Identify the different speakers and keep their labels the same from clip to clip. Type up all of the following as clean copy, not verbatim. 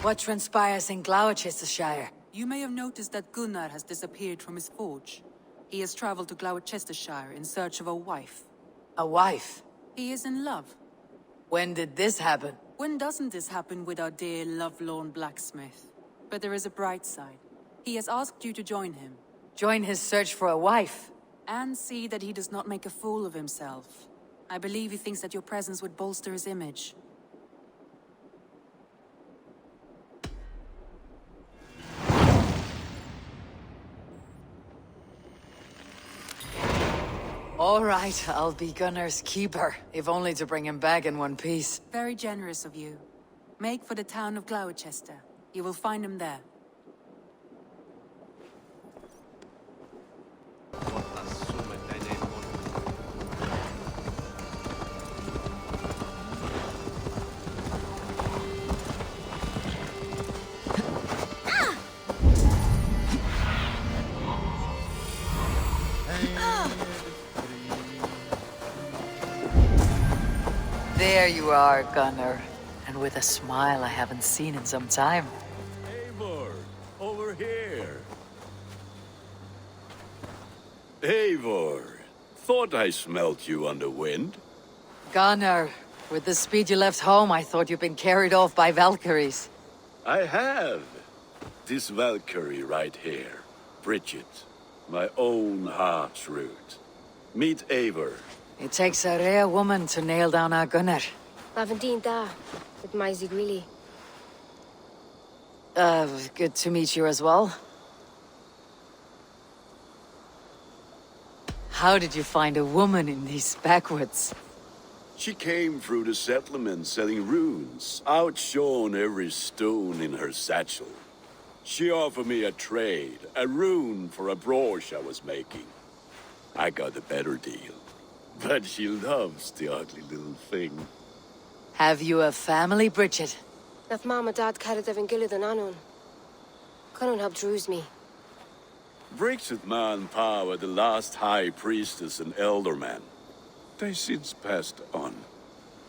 Speaker 1: What transpires in Gloucestershire?
Speaker 2: You may have noticed that Gunnar has disappeared from his forge. He has traveled to Gloucestershire in search of a wife.
Speaker 1: A wife?
Speaker 2: He is in love.
Speaker 1: When did this happen?
Speaker 2: When doesn't this happen with our dear lovelorn blacksmith? But there is a bright side. He has asked you to join him.
Speaker 1: Join his search for a wife?
Speaker 2: And see that he does not make a fool of himself. I believe he thinks that your presence would bolster his image.
Speaker 1: All right, I'll be Gunnar's keeper, if only to bring him back in one piece.
Speaker 2: Very generous of you. Make for the town of Gloucester. You will find him there.
Speaker 1: There you are, Gunnar. And with a smile I haven't seen in some time.
Speaker 3: Eivor, over here. Eivor, thought I smelt you on the wind.
Speaker 1: Gunnar, with the speed you left home, I thought you'd been carried off by Valkyries.
Speaker 3: I have. This Valkyrie right here. Bridget, my own heart's root. Meet Eivor.
Speaker 1: It takes a rare woman to nail down our Gunnar.
Speaker 4: Lavendine da, with my Zigrili.
Speaker 1: Good to meet you as well. How did you find a woman in these backwoods?
Speaker 3: She came through the settlement selling runes, outshone every stone in her satchel. She offered me a trade, a rune for a brooch I was making. I got a better deal. But she loves the ugly little thing.
Speaker 1: Have you a family, Bridget?
Speaker 4: Naf mama dad carried evan gilid an anon. Couldn't help druise me.
Speaker 3: Bridget man Pa were the last high priestess and elderman. They since passed on.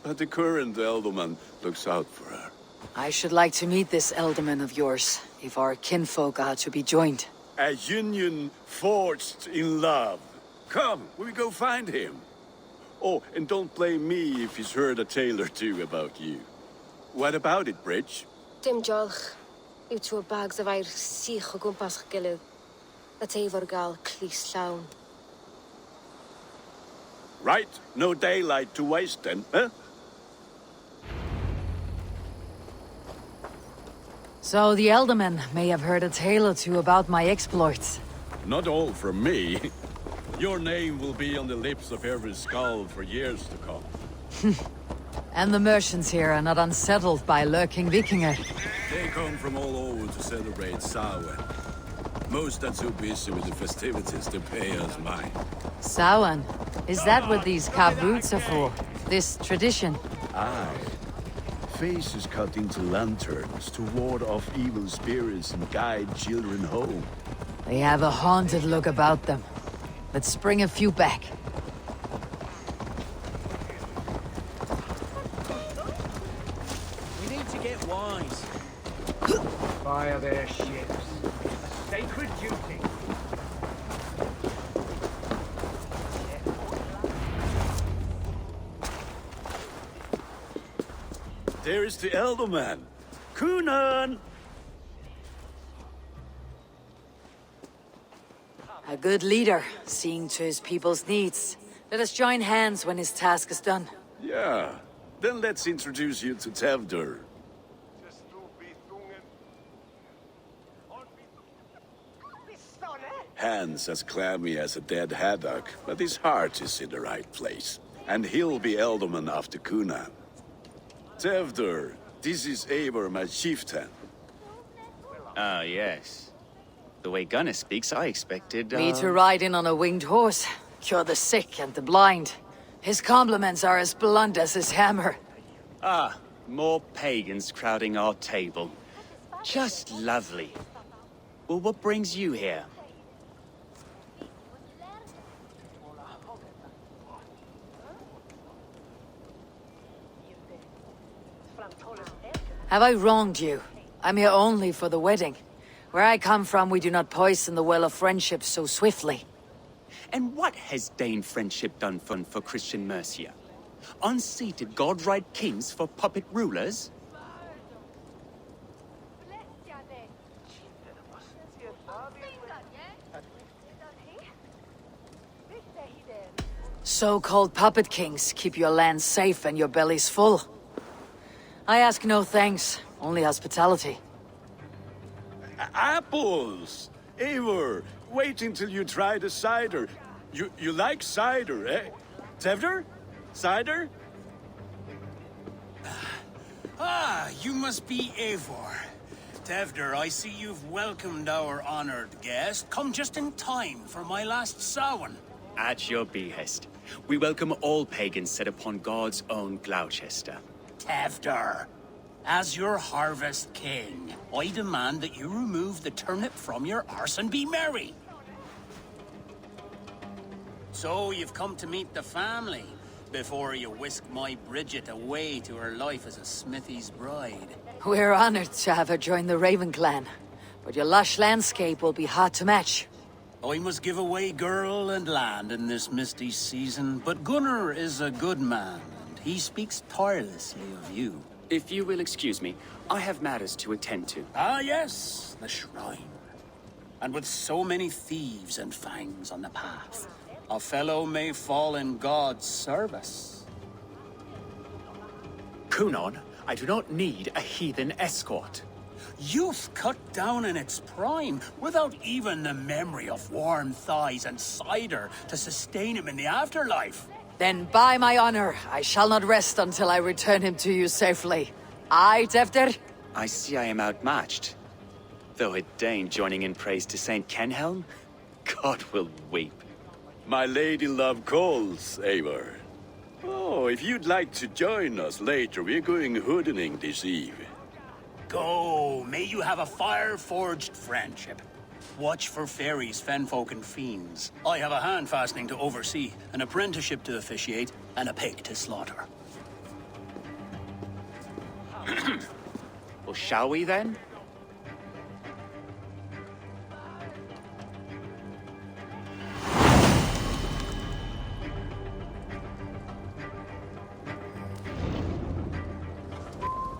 Speaker 3: But the current elderman looks out for her.
Speaker 1: I should like to meet this elderman of yours, if our kinfolk are to be joined.
Speaker 3: A union forged in love. Come, we go find him. Oh, and don't blame me if he's heard a tale or two about you. What about it, Bridge?
Speaker 4: Dim jolch. You two bags of air sich o gwmpas gilid. That Eivor gal clis llawn.
Speaker 3: Right, no daylight to waste then, huh?
Speaker 1: So the elderman may have heard a tale or two about my exploits.
Speaker 3: Not all from me. Your name will be on the lips of every skull for years to come.
Speaker 1: And the merchants here are not unsettled by lurking Vikinger.
Speaker 3: They come from all over to celebrate Samhain. Most are too busy with the festivities to pay us mind.
Speaker 1: Samhain? Is that what these carved roots are for? This tradition?
Speaker 3: Aye. Faces cut into lanterns to ward off evil spirits and guide children home.
Speaker 1: They have a haunted look about them. Let's bring a few back.
Speaker 5: We need to get wise. Fire their ships. A sacred duty.
Speaker 3: There is the elderman. Kunan!
Speaker 1: A good leader, seeing to his people's needs. Let us join hands when his task is done.
Speaker 3: Yeah. Then let's introduce you to Tevdur. Hands as clammy as a dead haddock, but his heart is in the right place. And he'll be elderman after Kunan. Tevdur, this is Eivor, my chieftain.
Speaker 6: Ah, yes. The way Gunnar speaks, I expected,
Speaker 1: Me to ride in on a winged horse, cure the sick and the blind. His compliments are as blunt as his hammer.
Speaker 6: Ah, more pagans crowding our table. Just lovely. Well, what brings you here?
Speaker 1: Have I wronged you? I'm here only for the wedding. Where I come from, we do not poison the well of friendship so swiftly.
Speaker 6: And what has Dane friendship done for Christian Mercia? Unseated godright kings for puppet rulers?
Speaker 1: So-called puppet kings keep your lands safe and your bellies full. I ask no thanks, only hospitality.
Speaker 3: Apples! Eivor, wait until you try the cider. You like cider, eh? Tevder? Cider?
Speaker 7: Ah, you must be Eivor. Tevder, I see you've welcomed our honored guest. Come just in time for my last Samhain.
Speaker 6: At your behest. We welcome all pagans set upon God's own Gloucester.
Speaker 7: Tevder, as your harvest king, I demand that you remove the turnip from your arse and be merry. So you've come to meet the family, before you whisk my Bridget away to her life as a smithy's bride.
Speaker 1: We're honored to have her join the Raven clan, but your lush landscape will be hard to match.
Speaker 7: I must give away girl and land in this misty season, but Gunnar is a good man, and he speaks tirelessly of you.
Speaker 6: If you will excuse me, I have matters to attend to.
Speaker 7: Ah yes, the shrine. And with so many thieves and fangs on the path, a fellow may fall in God's service.
Speaker 6: Kunon, I do not need a heathen escort.
Speaker 7: Youth cut down in its prime, without even the memory of warm thighs and cider to sustain him in the afterlife.
Speaker 1: Then by my honor, I shall not rest until I return him to you safely. Aye, Tevder?
Speaker 6: I see I am outmatched. Though a Dane joining in praise to Saint Kenhelm, God will weep.
Speaker 3: My lady love calls, Eivor. Oh, if you'd like to join us later, we're going hoodening this eve.
Speaker 7: Go, may you have a fire-forged friendship. Watch for fairies, fenfolk, and fiends. I have a hand fastening to oversee, an apprenticeship to officiate, and a pig to slaughter.
Speaker 6: Well, shall we then?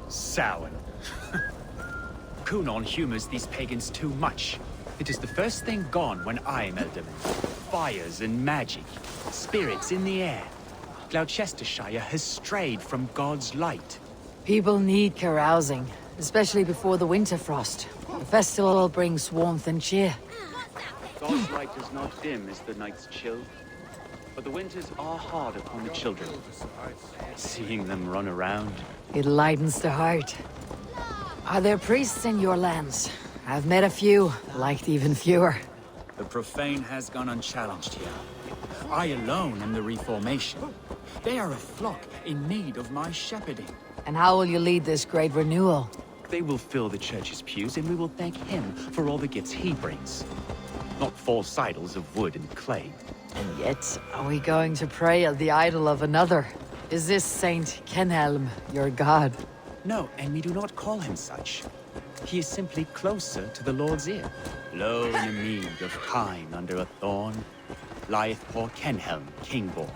Speaker 6: Samhain. Kunon humors these pagans too much. It is the first thing gone when I am Elderman. Fires and magic, spirits in the air. Gloucestershire has strayed from God's light.
Speaker 1: People need carousing, especially before the winter frost. The festival brings warmth and cheer.
Speaker 6: God's light does not dim as the night's chill, but the winters are hard upon the children. Seeing them run around.
Speaker 1: It lightens the heart. Are there priests in your lands? I've met a few, liked even fewer.
Speaker 8: The profane has gone unchallenged here. I alone am the reformation. They are a flock in need of my shepherding.
Speaker 1: And how will you lead this great renewal?
Speaker 6: They will fill the church's pews, and we will thank him for all the gifts he brings. Not false idols of wood and clay.
Speaker 1: And yet, are we going to pray at the idol of another? Is this Saint Kenhelm your god?
Speaker 6: No, and we do not call him such. He is simply closer to the Lord's ear. Low in a mead of kine under a thorn, lieth poor Kenhelm, kingborn.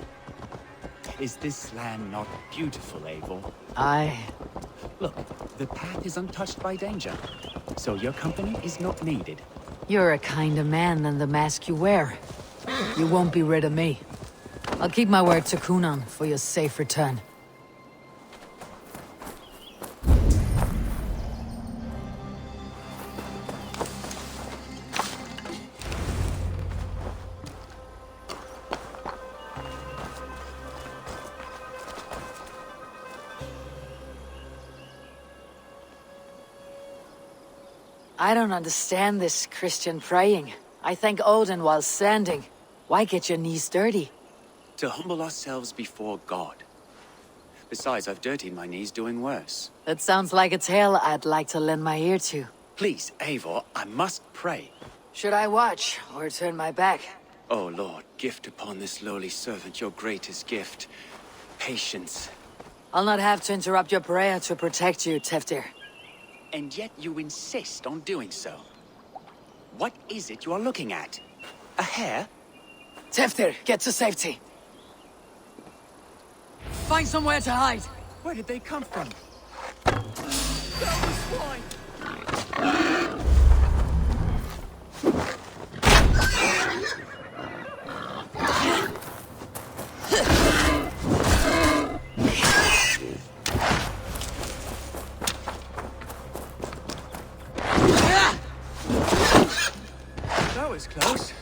Speaker 6: Is this land not beautiful, Eivor?
Speaker 1: Aye.
Speaker 6: Look, the path is untouched by danger, so your company is not needed.
Speaker 1: You're a kinder man than the mask you wear. You won't be rid of me. I'll keep my word to Kunon for your safe return. I don't understand this Christian praying. I thank Odin while standing. Why get your knees dirty?
Speaker 6: To humble ourselves before God. Besides, I've dirtied my knees doing worse.
Speaker 1: That sounds like a tale I'd like to lend my ear to.
Speaker 6: Please, Eivor, I must pray.
Speaker 1: Should I watch, or turn my back?
Speaker 6: Oh Lord, gift upon this lowly servant your greatest gift. Patience.
Speaker 1: I'll not have to interrupt your prayer to protect you, Teftir.
Speaker 6: and yet you insist on doing so. What is it you are looking at? A hare?
Speaker 1: Teftir, get to safety. Find somewhere to hide.
Speaker 6: Where did they come from?
Speaker 8: That was close.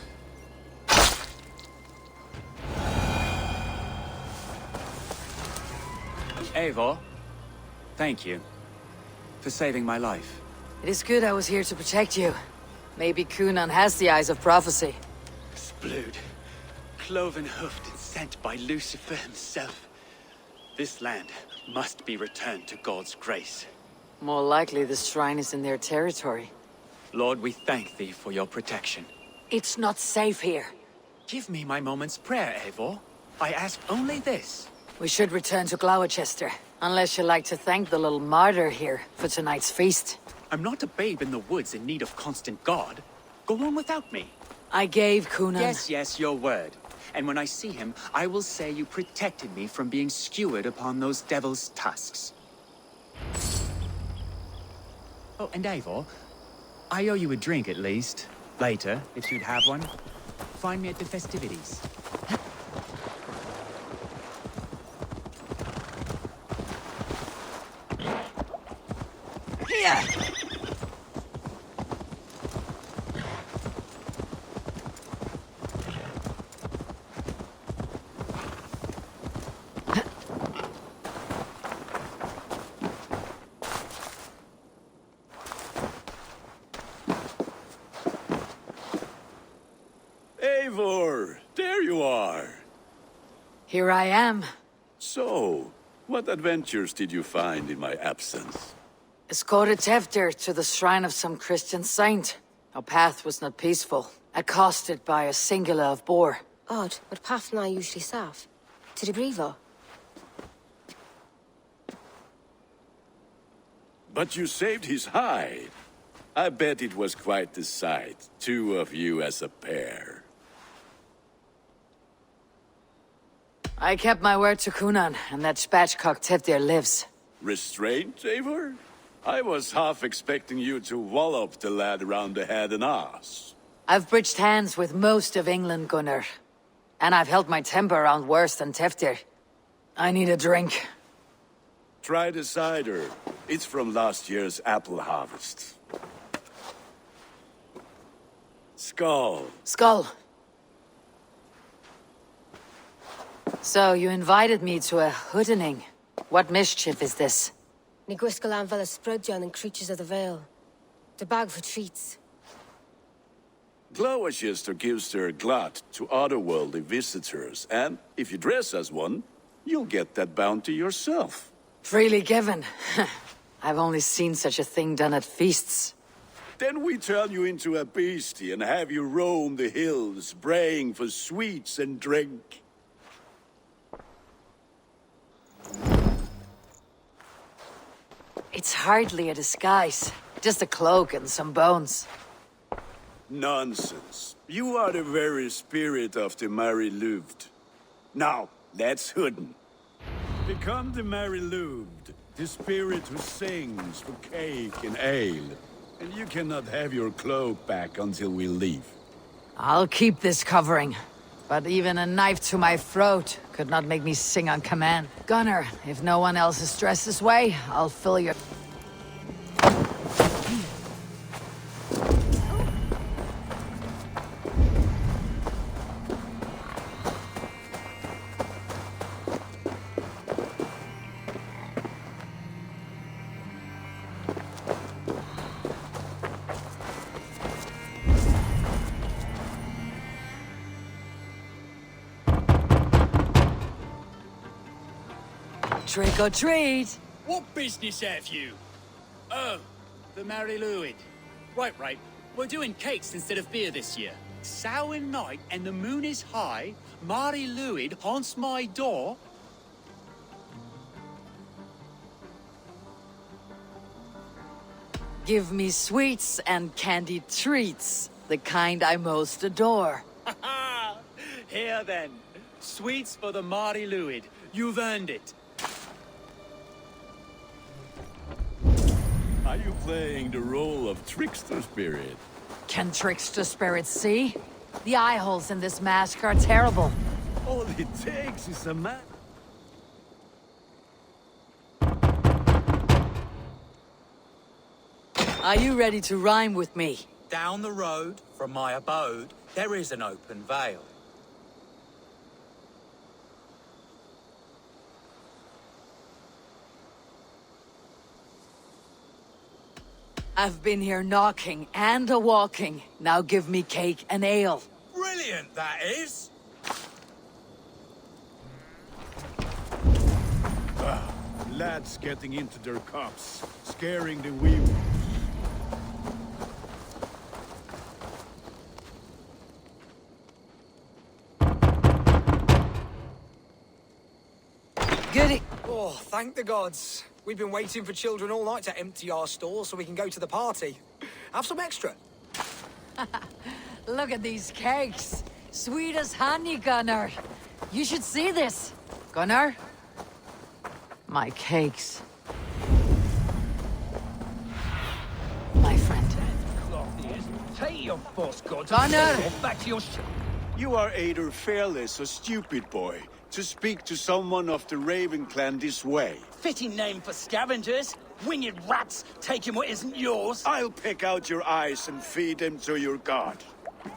Speaker 6: Eivor, thank you for saving my life.
Speaker 1: It is good I was here to protect you. Maybe Cunan has the eyes of prophecy.
Speaker 6: Splood, cloven-hoofed and sent by Lucifer himself. This land must be returned to God's grace.
Speaker 1: More likely the shrine is in their territory.
Speaker 6: Lord, we thank thee for your protection.
Speaker 1: It's not safe here.
Speaker 6: Give me my moment's prayer, Eivor. I ask only this.
Speaker 1: We should return to Gloucester, unless you like to thank the little martyr here for tonight's feast.
Speaker 6: I'm not a babe in the woods in need of constant guard. Go on without me.
Speaker 1: I gave Cunan...
Speaker 6: Yes, your word. And when I see him, I will say you protected me from being skewered upon those devil's tusks. Oh, and Eivor, I owe you a drink at least. Later, if you'd have one. Find me at the festivities.
Speaker 1: Yeah.
Speaker 3: Eivor, there you are.
Speaker 1: Here I am.
Speaker 3: So, what adventures did you find in my absence?
Speaker 1: Escorted Teftir to the shrine of some Christian saint. Our path was not peaceful, accosted by a singular of boar.
Speaker 4: Odd, but path na usually safe. To the Brevo.
Speaker 3: But you saved his hide. I bet it was quite the sight, two of you as a pair.
Speaker 1: I kept my word to Cunan, and that spatchcock Teftir lives.
Speaker 3: Restraint, Eivor? I was half expecting you to wallop the lad around the head and ass.
Speaker 1: I've bridged hands with most of England, Gunnar. And I've held my temper around worse than Teftir. I need a drink.
Speaker 3: Try the cider. It's from last year's apple harvest. Skull.
Speaker 1: Skull. So, you invited me to a hoodening. What mischief is this?
Speaker 4: Ni gwisgal an fel ysbrydion and creatures of the Vale. The bag for treats.
Speaker 3: Gloucester gives their glut to otherworldly visitors, and if you dress as one, you'll get that bounty yourself.
Speaker 1: Freely given. I've only seen such a thing done at feasts.
Speaker 3: Then we turn you into a beastie and have you roam the hills, braying for sweets and drink.
Speaker 1: It's hardly a disguise. Just a cloak and some bones.
Speaker 3: Nonsense. You are the very spirit of the Mary-Louved. Now, let's hoodin. Become the Mary-Louved, the spirit who sings for cake and ale. And you cannot have your cloak back until we leave.
Speaker 1: I'll keep this covering. But even a knife to my throat could not make me sing on command. Gunnar, if no one else is dressed this way, I'll fill your... Trick or treat!
Speaker 7: What business have you?
Speaker 6: Oh, the Mary Lwyd. Right. We're doing cakes instead of beer this year. Samhain night and the moon is high. Mary Lwyd haunts my door.
Speaker 1: Give me sweets and candied treats, the kind I most adore.
Speaker 6: Here then. Sweets for the Mari Luid. You've earned it.
Speaker 3: Are you playing the role of trickster spirit?
Speaker 1: Can trickster spirits see? The eye holes in this mask are terrible.
Speaker 3: All it takes is a man.
Speaker 1: Are you ready to rhyme with me?
Speaker 8: Down the road from my abode, there is an open vale.
Speaker 1: I've been here knocking and a-walking. Now give me cake and ale.
Speaker 8: Brilliant, that is!
Speaker 3: Lads getting into their cups, scaring the wee ones.
Speaker 1: Goody.
Speaker 5: Oh, thank the gods. We've been waiting for children all night to empty our stores so we can go to the party. Have some extra.
Speaker 1: Look at these cakes. Sweet as honey, Gunnar. You should see this. Gunnar? My cakes. My friend.
Speaker 5: Take your boss, gods.
Speaker 1: Gunnar!
Speaker 5: Back to your ship.
Speaker 3: You are either fearless or stupid, boy, to speak to someone of the Raven clan this way.
Speaker 7: Fitting name for scavengers. Winged rats taking what isn't yours.
Speaker 3: I'll pick out your eyes and feed them to your god.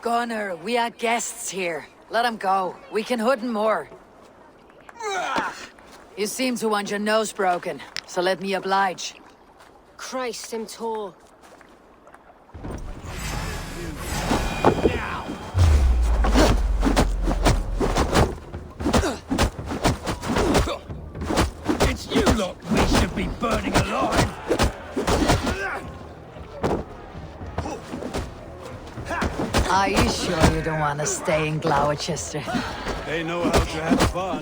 Speaker 1: Gunnar, we are guests here. Let him go. We can hood him more. You seem to want your nose broken, so let me oblige.
Speaker 4: Christ, him tall.
Speaker 5: It's you lot we should be burning alive.
Speaker 1: Are you sure you don't want to stay in Gloucester?
Speaker 3: They know how to have fun.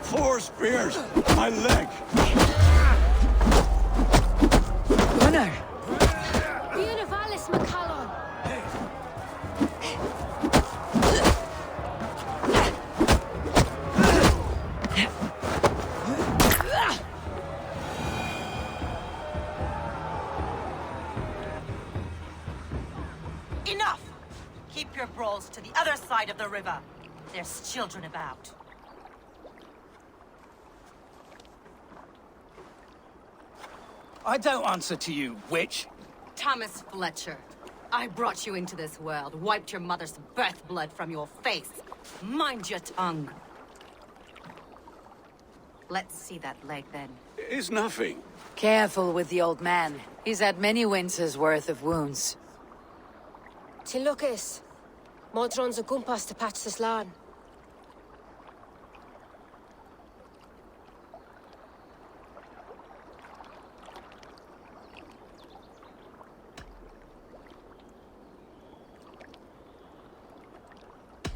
Speaker 3: Four spears! My leg!
Speaker 1: Gunnar!
Speaker 4: Univalis McCallum.
Speaker 9: Enough! Keep your brawls to the other side of the river. There's children about.
Speaker 7: I don't answer to you, witch.
Speaker 9: Thomas Fletcher, I brought you into this world, wiped your mother's birth blood from your face. Mind your tongue. Let's see that leg then.
Speaker 3: It's nothing.
Speaker 1: Careful with the old man. He's had many winters' worth of wounds.
Speaker 4: Tilukis. Modron's a gumpas to patch this land.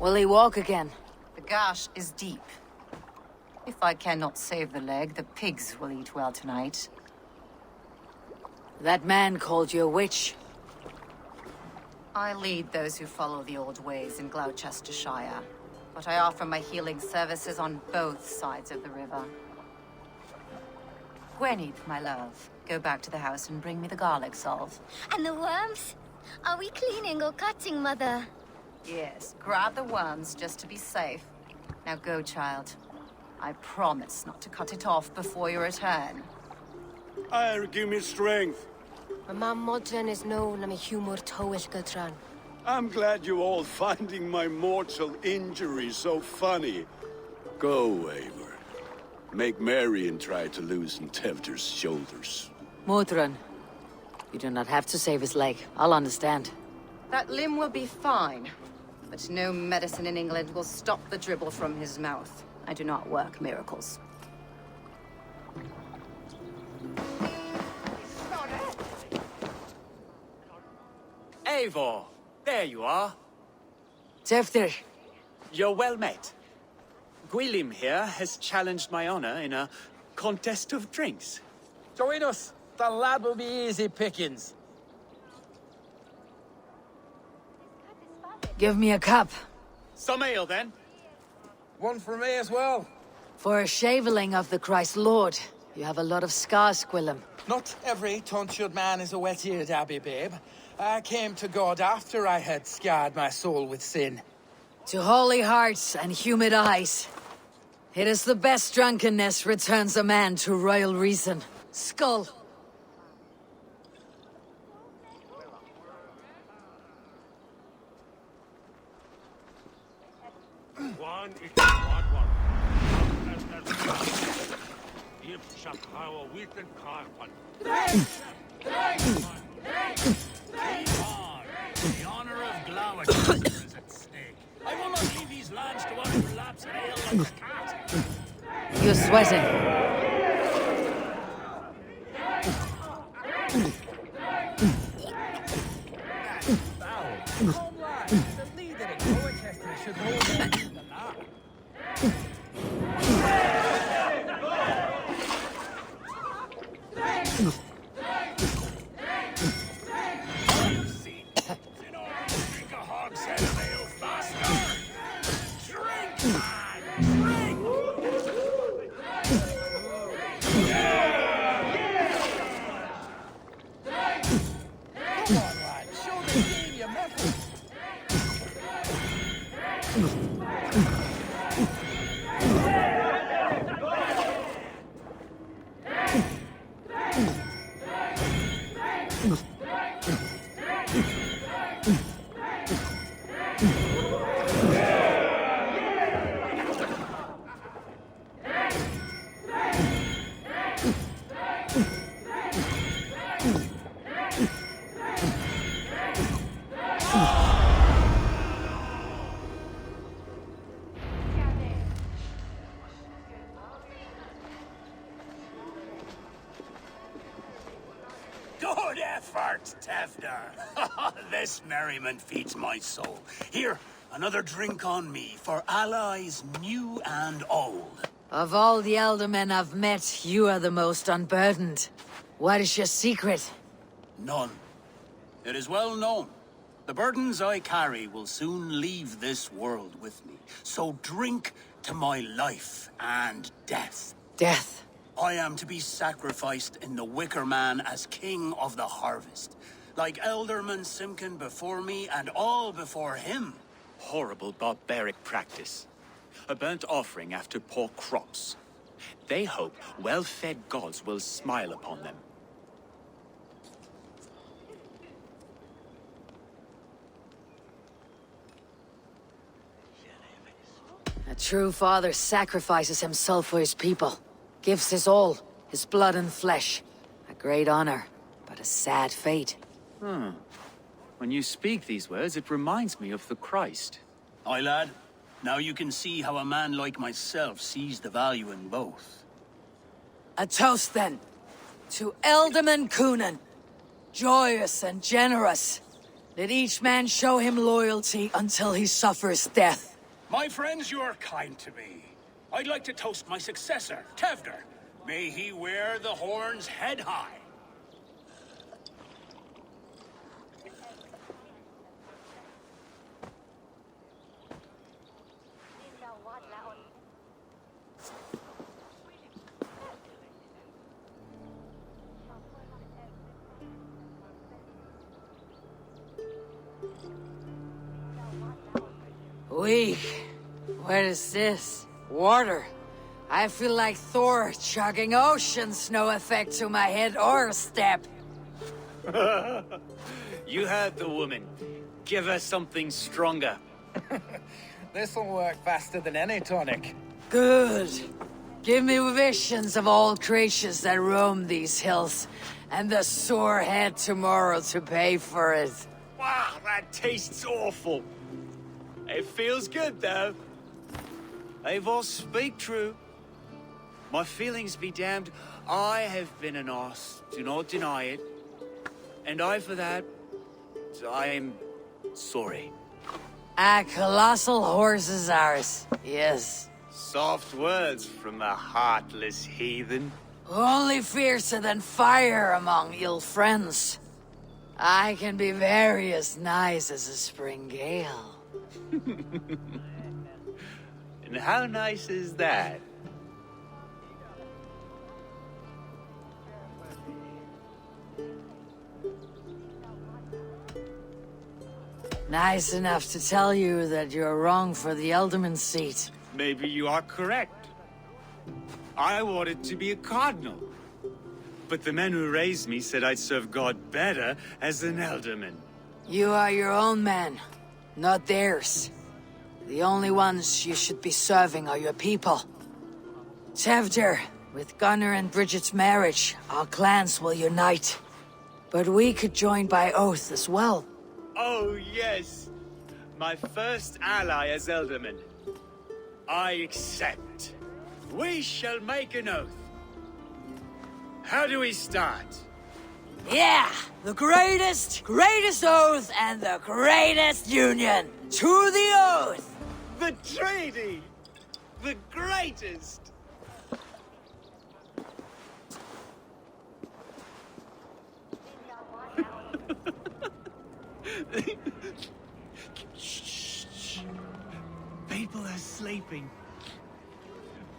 Speaker 1: Will he walk again?
Speaker 9: The gash is deep. If I cannot save the leg, the pigs will eat well tonight.
Speaker 1: That man called you a witch.
Speaker 9: I lead those who follow the old ways in Gloucestershire, but I offer my healing services on both sides of the river. Gwenny, my love, go back to the house and bring me the garlic salve.
Speaker 10: And the worms? Are we cleaning or cutting, Mother?
Speaker 9: Yes, grab the worms just to be safe. Now go, child. I promise not to cut it off before you return.
Speaker 3: Give me strength.
Speaker 4: My mam Modron is known I'm a humor towish Gudran.
Speaker 3: I'm glad you all finding my mortal injury so funny. Go, Eivor. Make merry and try to loosen Tevder's shoulders.
Speaker 1: Modron, you do not have to save his leg. I'll understand.
Speaker 9: That limb will be fine. But no medicine in England will stop the dribble from his mouth. I do not work miracles.
Speaker 6: Eivor, there you are.
Speaker 1: Tefter,
Speaker 6: You're well met. Gwilym here has challenged my honor in a contest of drinks.
Speaker 11: Join us. The lad will be easy pickings.
Speaker 1: give me a cup.
Speaker 6: Some ale, then.
Speaker 11: One for me as well.
Speaker 1: For a shaveling of the Christ Lord, you have a lot of scars, Gwilym.
Speaker 11: Not every tonsured man is a wet-eared abbey, babe. I came to God after I had scarred my soul with sin.
Speaker 1: To holy hearts and humid eyes. It is the best drunkenness returns a man to royal reason. Skull.
Speaker 7: The honor of Glowachan is at stake. I will not leave these lands to others who laps at ale like a cat.
Speaker 1: You're sweating.
Speaker 11: The leader in Colchester should hold on to the knot.
Speaker 7: Drink a hogshead of ale faster. Drink, man, drink!
Speaker 11: Come on, lad. Show the game your methods.
Speaker 7: Good effort, Tefder. This merriment feeds my soul. Here, another drink on me for allies new and old.
Speaker 1: Of all the elder men I've met, you are the most unburdened. What is your secret?
Speaker 7: None. It is well known. The burdens I carry will soon leave this world with me. So drink to my life and death.
Speaker 1: Death.
Speaker 7: I am to be sacrificed in the Wicker Man as king of the harvest. Like Elderman Simkin before me and all before him.
Speaker 6: Horrible barbaric practice. A burnt offering after poor crops. They hope well-fed gods will smile upon them.
Speaker 1: A true father sacrifices himself for his people. Gives his all, his blood and flesh. A great honor, but a sad fate.
Speaker 6: When you speak these words, it reminds me of the Christ.
Speaker 7: Aye, lad. Now you can see how a man like myself sees the value in both.
Speaker 1: A toast, then. To Elderman Coonan. Joyous and generous. Let each man show him loyalty until he suffers death.
Speaker 7: My friends, you are kind to me. I'd like to toast my successor, Tefder. May he wear the horns head high.
Speaker 1: Weak. What is this? Water. I feel like Thor chugging oceans, no effect to my head or step.
Speaker 6: You heard the woman. Give her something stronger.
Speaker 11: This'll work faster than any tonic.
Speaker 1: Good. Give me visions of all creatures that roam these hills, and the sore head tomorrow to pay for it.
Speaker 6: Wow, that tastes awful. It feels good, though. Eivor, speak true. My feelings be damned. I have been an ass, do not deny it. And I, for that, I am sorry.
Speaker 1: A colossal horse is ours, yes.
Speaker 6: Soft words from the heartless heathen.
Speaker 1: Only fiercer than fire among ill friends. I can be very as nice as a spring gale.
Speaker 6: And how nice is that?
Speaker 1: Nice enough to tell you that you're wrong for the Elderman seat.
Speaker 6: Maybe you are correct. I wanted to be a cardinal. But the men who raised me said I'd serve God better as an alderman.
Speaker 1: You are your own men, not theirs. The only ones you should be serving are your people. Tevdir, with Gunnar and Bridget's marriage, our clans will unite. But we could join by oath as well.
Speaker 6: Oh, yes. My first ally as Elderman. I accept. We shall make an oath. How do we start?
Speaker 1: Yeah! The greatest oath and the greatest union! To the oath!
Speaker 6: The treaty! The greatest! Shh. People are sleeping.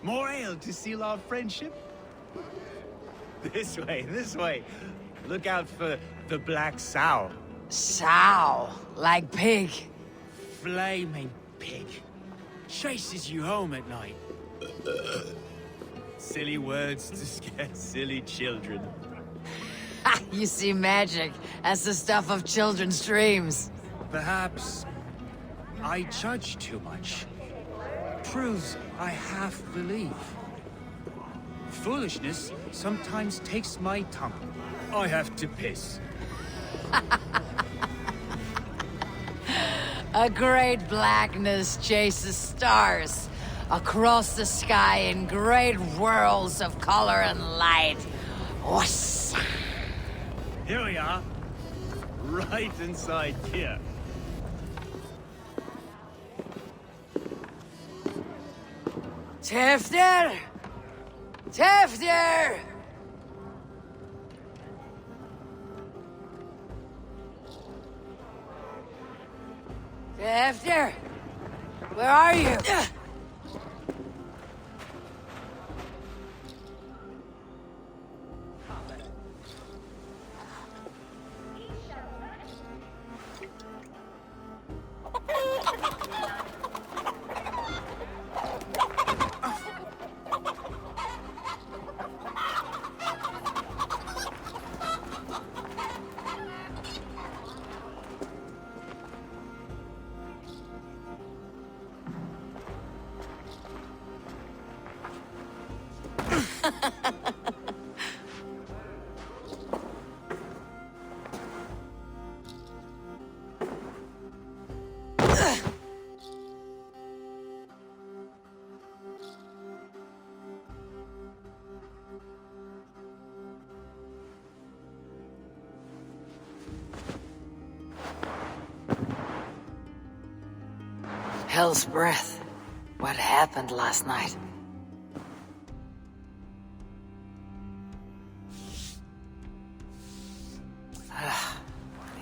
Speaker 6: More ale to seal our friendship? This way. Look out for the black sow.
Speaker 1: Sow? Like pig?
Speaker 6: Flaming pig. Chases you home at night. Silly words to scare silly children.
Speaker 1: You see magic as the stuff of children's dreams.
Speaker 6: Perhaps I judge too much. Truths I half believe. Foolishness sometimes takes my tongue. I have to piss.
Speaker 1: A great blackness chases stars across the sky in great whirls of color and light. Whoosh.
Speaker 6: Here we are. Right inside here.
Speaker 1: Tevdir! Tevdir! Tevdir! Where are you? Hell's breath. What happened last night?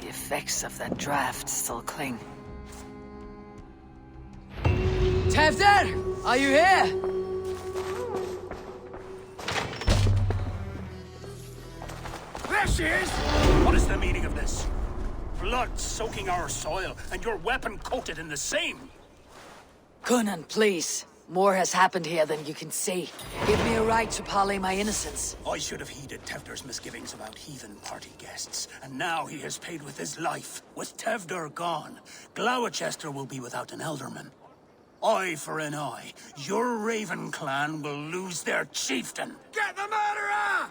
Speaker 1: The effects of that draft still cling. Tevdir! Are you here?
Speaker 7: There she is! What is the meaning of this? Blood soaking our soil, and your weapon coated in the same!
Speaker 1: Conan, please. More has happened here than you can see. Give me a right to parley my innocence.
Speaker 7: I should have heeded Tevdir's misgivings about heathen party guests, and now he has paid with his life. With Tevdir gone, Gloucester will be without an elderman. Eye for an eye. Your Raven clan will lose their chieftain.
Speaker 5: Get the murderer!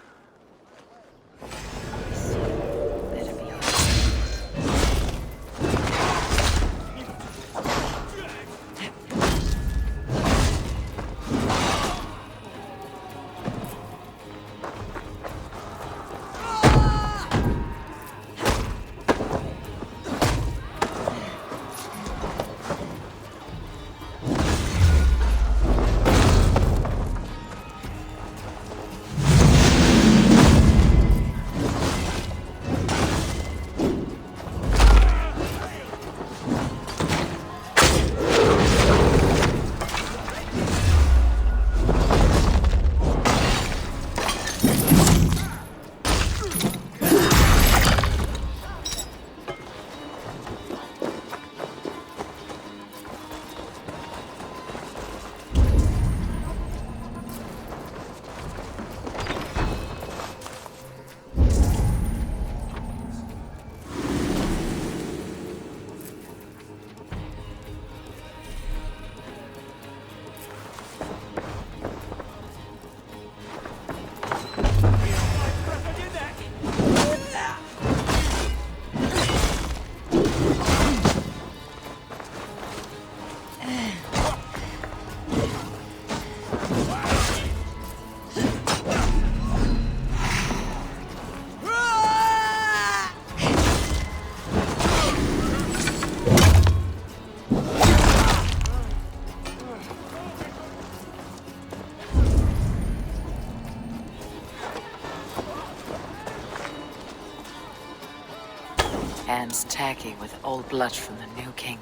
Speaker 1: looks tacky with old blood from the new king.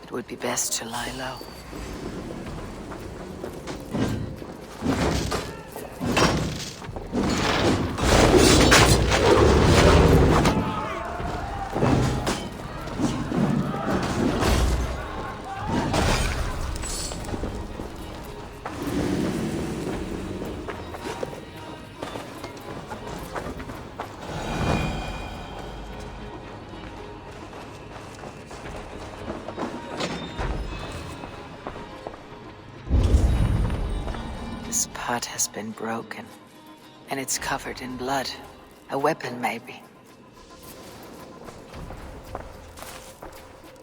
Speaker 1: It would be best to lie low. This pot has been broken, and it's covered in blood. A weapon, maybe.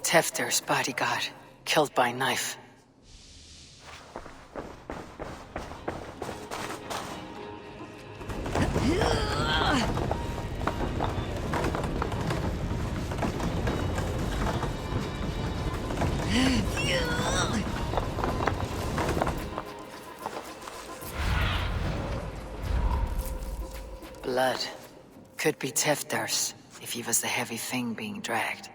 Speaker 1: Tefter's bodyguard, killed by knife. Blood. Could be Tefter's, if he was the heavy thing being dragged.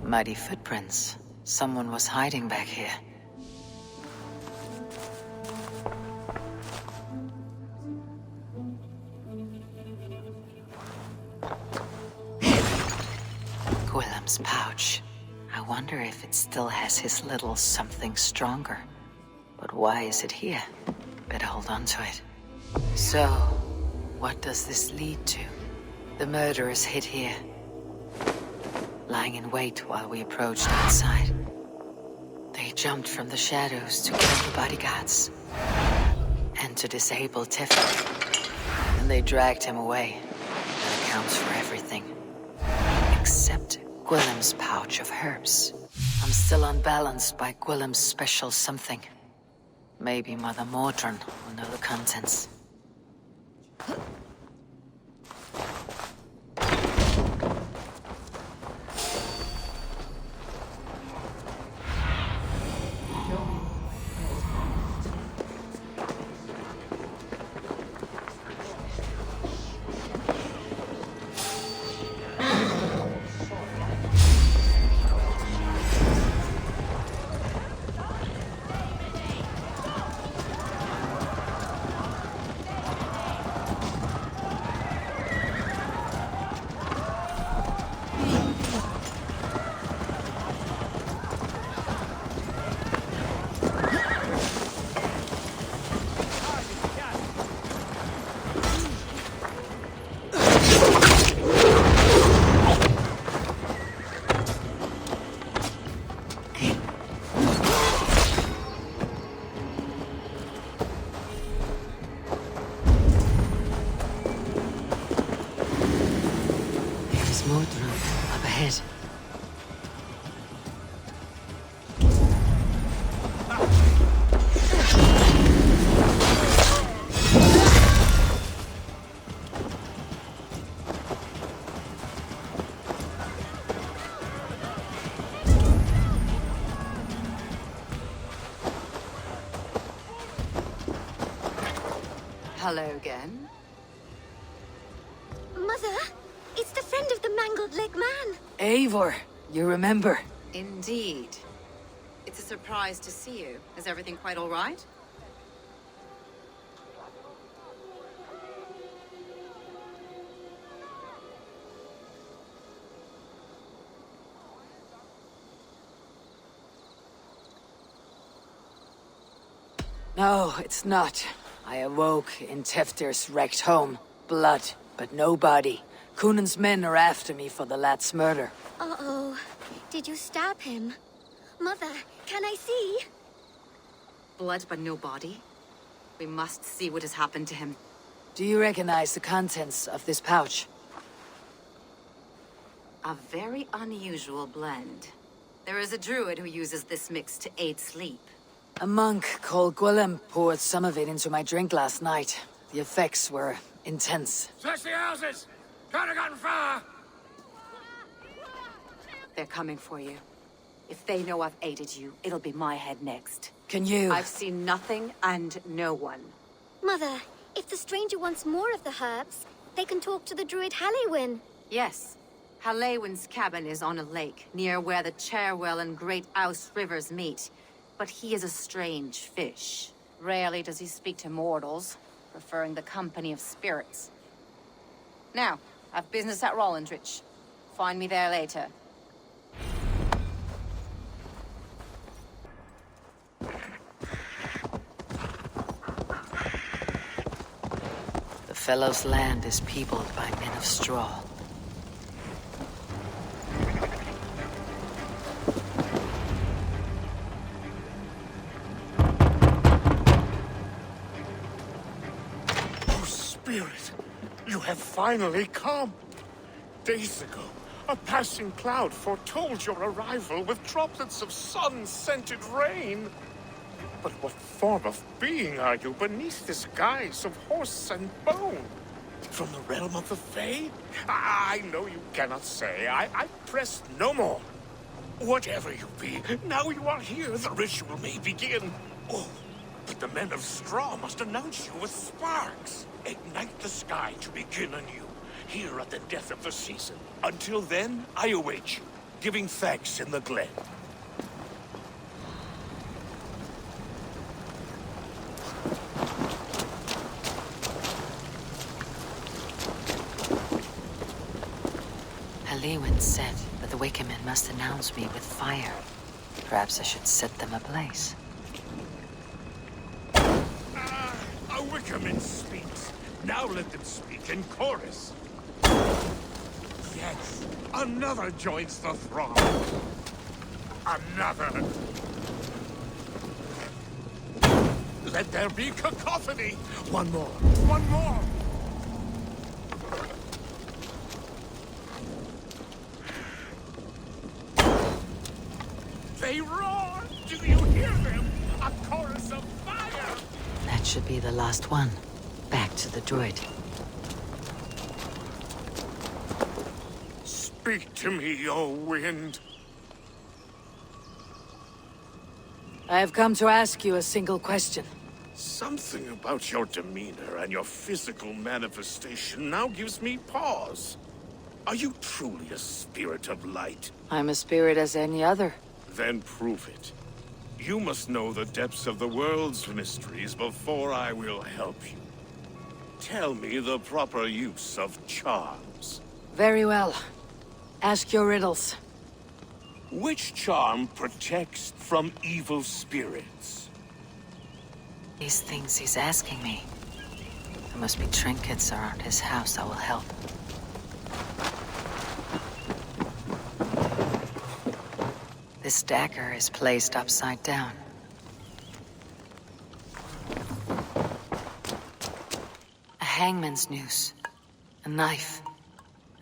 Speaker 1: Muddy footprints. Someone was hiding back here. Gwillem's pouch. I wonder if it still has his little something stronger. But why is it here? Better hold on to it. So, what does this lead to? The murderers hid here, lying in wait while we approached outside. They jumped from the shadows to kill the bodyguards and to disable Tefter. And they dragged him away. That accounts for everything. Except Gwillem's pouch of herbs. I'm still unbalanced by Gwillem's special something. Maybe Mother Mordran will know the contents. Mordran, up ahead.
Speaker 9: Hello again.
Speaker 10: Mother, it's the friend of the mangled leg man.
Speaker 1: Eivor, you remember?
Speaker 9: Indeed. It's a surprise to see you. Is everything quite all right?
Speaker 1: No, it's not. I awoke in Tefter's wrecked home. Blood, but no body. Cunan's men are after me for the lad's murder.
Speaker 10: Uh-oh. Did you stab him? Mother, can I see?
Speaker 9: Blood but no body? We must see what has happened to him.
Speaker 1: Do you recognize the contents of this pouch?
Speaker 9: A very unusual blend. There is a druid who uses this mix to aid sleep.
Speaker 1: A monk called Gwillem poured some of it into my drink last night. The effects were intense.
Speaker 5: Search the houses! Could have gotten far!
Speaker 9: They're coming for you. If they know I've aided you, it'll be my head next.
Speaker 1: Can you...
Speaker 9: I've seen nothing and no one.
Speaker 10: Mother, If the stranger wants more of the herbs, they can talk to the druid Halewin.
Speaker 9: Yes. Halewin's cabin is on a lake, near where the Cherwell and Great Ouse rivers meet. But he is a strange fish. Rarely does he speak to mortals, preferring the company of spirits. Now, I've business at Rollindrich. Find me there later.
Speaker 1: The fellow's land is peopled by men of straw.
Speaker 12: Oh, Spirit, you have finally come. Days ago, a passing cloud foretold your arrival with droplets of sun-scented rain. But what form of being are you beneath this guise of horse and bone? From the realm of the Fae? I know you cannot say. I press no more. Whatever you be, now you are here, the ritual may begin. Oh, but the men of straw must announce you with sparks. Ignite the sky to begin anew, here at the death of the season. Until then, I await you, giving thanks in the glen.
Speaker 1: Halewin said that the Wickermen must announce me with fire. Perhaps I should set them ablaze.
Speaker 12: A Wickerman speaks. Now let them speak in chorus. Yes, another joins the throng. Another. Let there be cacophony. One more. One more. They roar! Do you hear them? A chorus of fire!
Speaker 1: That should be the last one. Back to the druid.
Speaker 12: Speak to me, O wind.
Speaker 1: I have come to ask you a single question.
Speaker 12: Something about your demeanor and your physical manifestation now gives me pause. Are you truly a spirit of light?
Speaker 1: I'm a spirit as any other.
Speaker 12: Then prove it. You must know the depths of the world's mysteries before I will help you. Tell me the proper use of charms.
Speaker 1: Very well. Ask your riddles.
Speaker 12: Which charm protects from evil spirits?
Speaker 1: These things he's asking me. There must be trinkets around his house that will help. This dagger is placed upside down. A hangman's noose, a knife,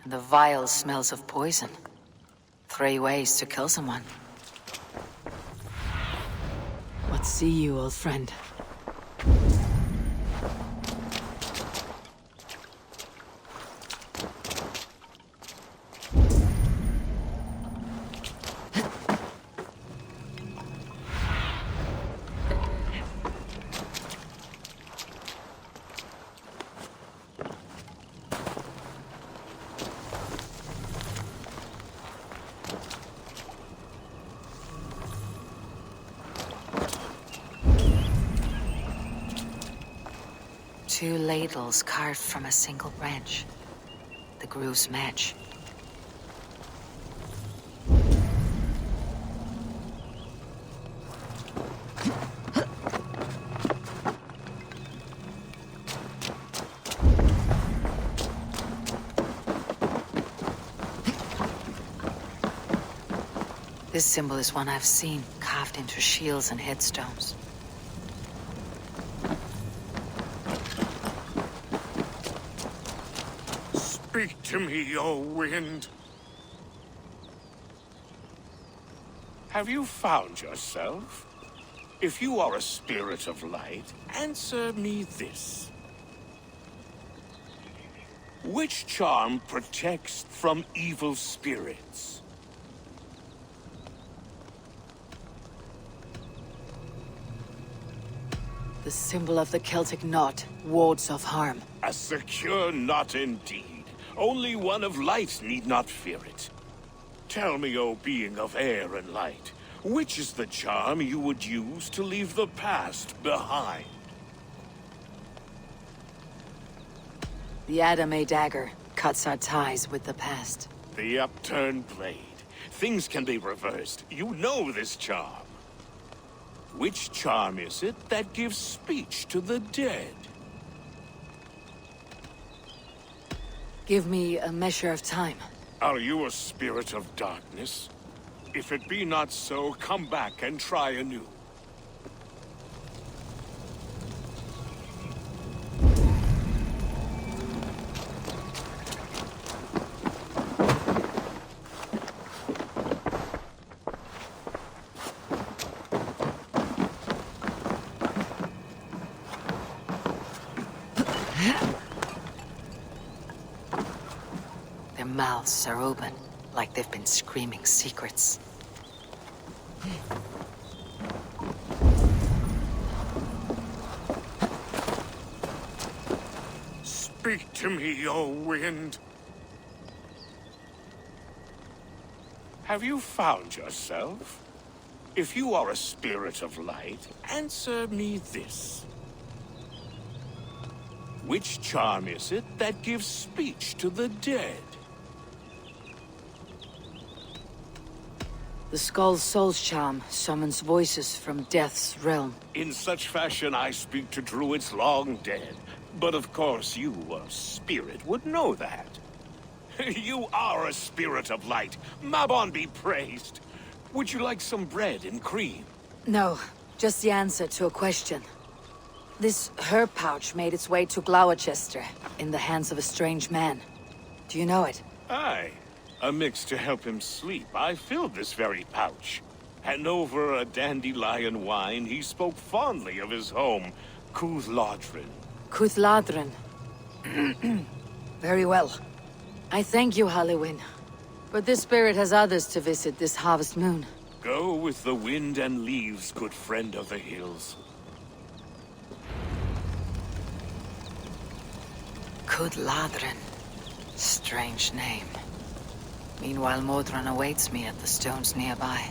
Speaker 1: and the vile smells of poison. 3 ways to kill someone. What see you, old friend? Two ladles carved from a single branch. The grooves match. This symbol is one I've seen, carved into shields and headstones.
Speaker 12: Speak to me, O wind. Have you found yourself? If you are a spirit of light, answer me this. Which charm protects from evil spirits?
Speaker 1: The symbol of the Celtic knot, wards off harm.
Speaker 12: A secure knot indeed. Only one of light need not fear it. Tell me, O being of air and light, which is the charm you would use to leave the past behind?
Speaker 1: The Adame dagger cuts our ties with the past.
Speaker 12: The upturned blade. Things can be reversed. You know this charm. Which charm is it that gives speech to the dead?
Speaker 1: Give me a measure of time.
Speaker 12: Are you a spirit of darkness? If it be not so, come back and try anew.
Speaker 1: Their mouths are open, like they've been screaming secrets.
Speaker 12: Speak to me, O wind. Have you found yourself? If you are a spirit of light, answer me this. Which charm is it that gives speech to the dead?
Speaker 1: The Skull's Soul's charm summons voices from Death's realm.
Speaker 12: In such fashion I speak to druids long dead. But of course you, a spirit, would know that. You are a spirit of light. Mabon be praised. Would you like some bread and cream?
Speaker 1: No, just the answer to a question. This herb pouch made its way to Gloucester in the hands of a strange man. Do you know it?
Speaker 12: Aye. A mix to help him sleep. I filled this very pouch. And over a dandelion wine, he spoke fondly of his home, Cuthladrin.
Speaker 1: Cuthladrin. Very well. I thank you, Halliwyn. But this spirit has others to visit this harvest moon.
Speaker 12: Go with the wind and leaves, good friend of the hills.
Speaker 1: Cuthladrin. Strange name. Meanwhile, Modron awaits me at the stones nearby.